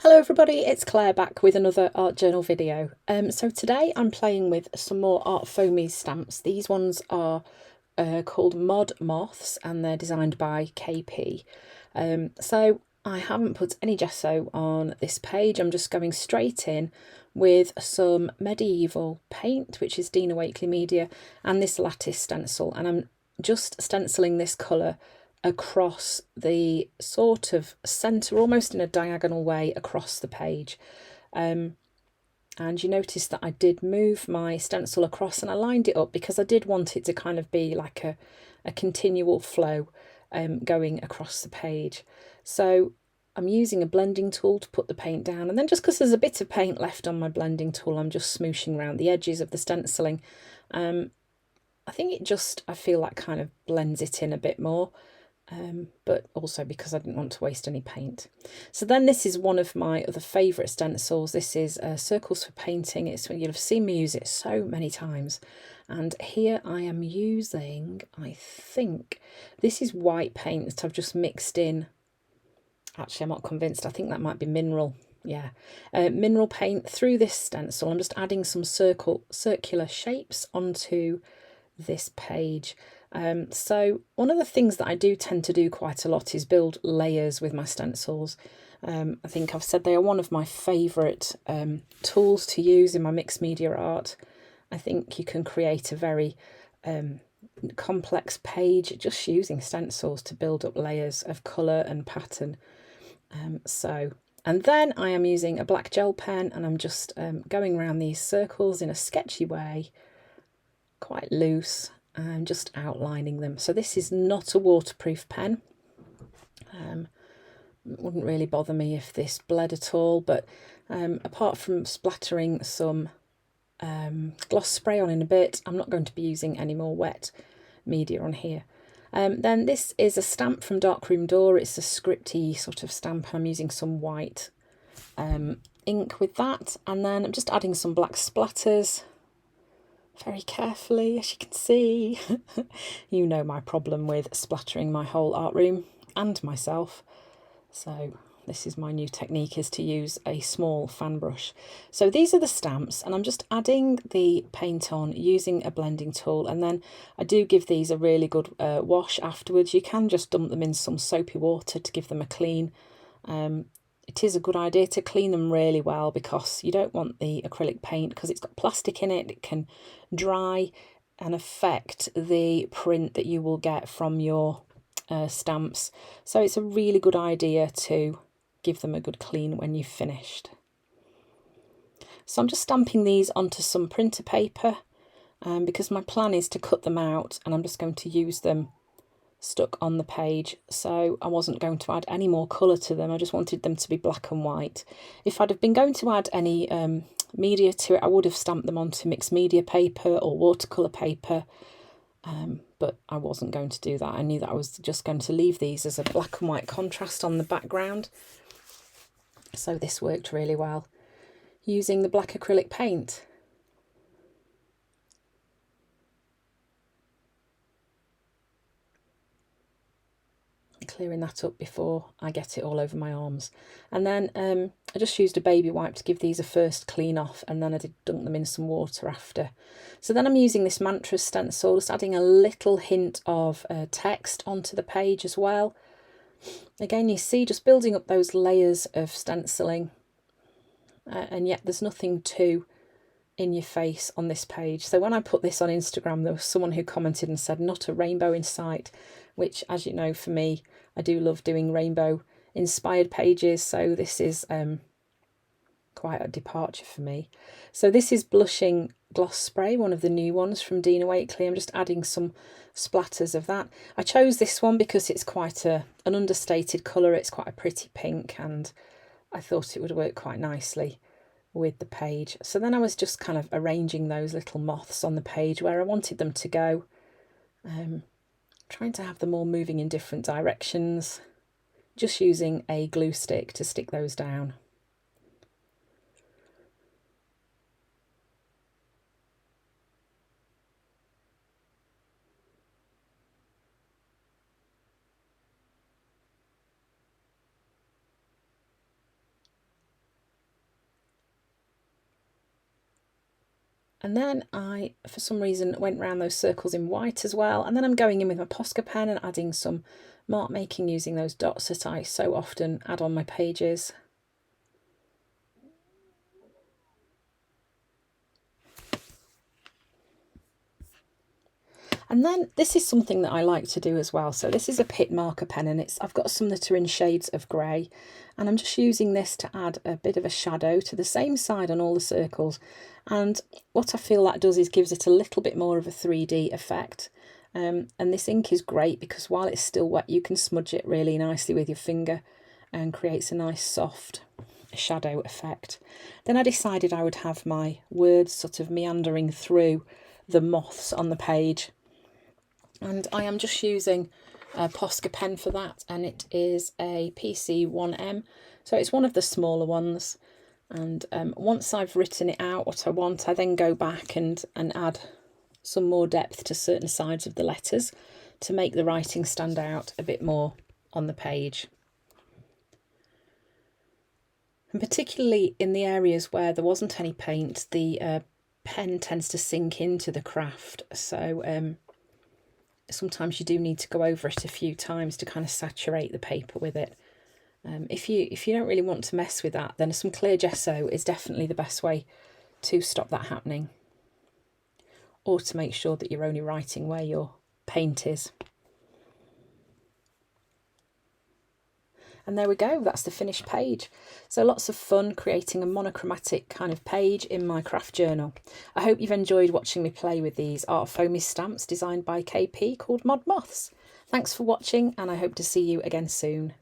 Hello everybody, it's Claire back with another art journal video. So today I'm playing with some more Art Foamies stamps. These ones are called Mod Moths and they're designed by KP. So I haven't put any gesso on this page, I'm just going straight in with some medieval paint, which is Dina Wakley Media, and this lattice stencil, and I'm just stenciling this colour across the sort of centre, almost in a diagonal way across the page. And you notice that I did move my stencil across and I lined it up because I did want it to kind of be like a continual flow going across the page. So I'm using a blending tool to put the paint down, and then just because there's a bit of paint left on my blending tool, I'm just smooshing around the edges of the stenciling. I think I feel like kind of blends it in a bit more. But also because I didn't want to waste any paint. So then this is one of my other favourite stencils. This is Circles for Painting. You'll have seen me use it so many times. And here I am using, I think, this is white paint that I've just mixed in. Actually, I'm not convinced. I think that might be mineral. Yeah, mineral paint through this stencil. I'm just adding some circular shapes onto this page. So one of the things that I do tend to do quite a lot is build layers with my stencils. I think I've said they are one of my favourite tools to use in my mixed media art. I think you can create a very complex page just using stencils to build up layers of colour and pattern. And then I am using a black gel pen, and I'm just going around these circles in a sketchy way, quite loose, and just outlining them. So this is not a waterproof pen. It wouldn't really bother me if this bled at all, but apart from splattering some gloss spray on in a bit, I'm not going to be using any more wet media on here. Then this is a stamp from Darkroom Door. It's a scripty sort of stamp. I'm using some white ink with that, and then I'm just adding some black splatters very carefully, as you can see. You know my problem with splattering my whole art room and myself. So this is my new technique, is to use a small fan brush. So these are the stamps, and I'm just adding the paint on using a blending tool, and then I do give these a really good wash afterwards. You can just dump them in some soapy water to give them a clean. It is a good idea to clean them really well, because you don't want the acrylic paint, because it's got plastic in it. It can dry and affect the print that you will get from your stamps. So it's a really good idea to give them a good clean when you've finished. So I'm just stamping these onto some printer paper because my plan is to cut them out, and I'm just going to use them stuck on the page. So I wasn't going to add any more colour to them. I just wanted them to be black and white. If I'd have been going to add any media to it, I would have stamped them onto mixed media paper or watercolour paper, but I wasn't going to do that. I knew that I was just going to leave these as a black and white contrast on the background. So this worked really well using the black acrylic paint. Clearing that up before I get it all over my arms. And then I just used a baby wipe to give these a first clean off, and then I did dunk them in some water after. So then I'm using this mantra stencil, just adding a little hint of text onto the page as well. Again, you see, just building up those layers of stenciling, and yet there's nothing too in your face on this page. So when I put this on Instagram, there was someone who commented and said, "Not a rainbow in sight," which, as you know, for me, I do love doing rainbow inspired pages, so this is quite a departure for me. So this is Blushing Gloss Spray, one of the new ones from Dina Wakley. I'm just adding some splatters of that. I chose this one because it's quite an understated colour. It's quite a pretty pink, and I thought it would work quite nicely with the page. So then I was just kind of arranging those little moths on the page where I wanted them to go, trying to have them all moving in different directions, just using a glue stick to stick those down. And then I, for some reason, went around those circles in white as well. And then I'm going in with my Posca pen and adding some mark making using those dots that I so often add on my pages. And then this is something that I like to do as well. So this is a Pitt marker pen, and I've got some that are in shades of grey, and I'm just using this to add a bit of a shadow to the same side on all the circles. And what I feel that does is gives it a little bit more of a 3D effect. And this ink is great because while it's still wet, you can smudge it really nicely with your finger and creates a nice soft shadow effect. Then I decided I would have my words sort of meandering through the moths on the page. And I am just using a Posca pen for that, and it is a PC1M, so it's one of the smaller ones. And once I've written it out what I want, I then go back and add some more depth to certain sides of the letters to make the writing stand out a bit more on the page. And particularly in the areas where there wasn't any paint, the pen tends to sink into the craft, so sometimes you do need to go over it a few times to kind of saturate the paper with it. If you don't really want to mess with that, then some clear gesso is definitely the best way to stop that happening, or to make sure that you're only writing where your paint is. And there we go, that's the finished page. So lots of fun creating a monochromatic kind of page in my craft journal. I hope you've enjoyed watching me play with these Art Foamies stamps designed by KP called Mod Moths. Thanks for watching, and I hope to see you again soon.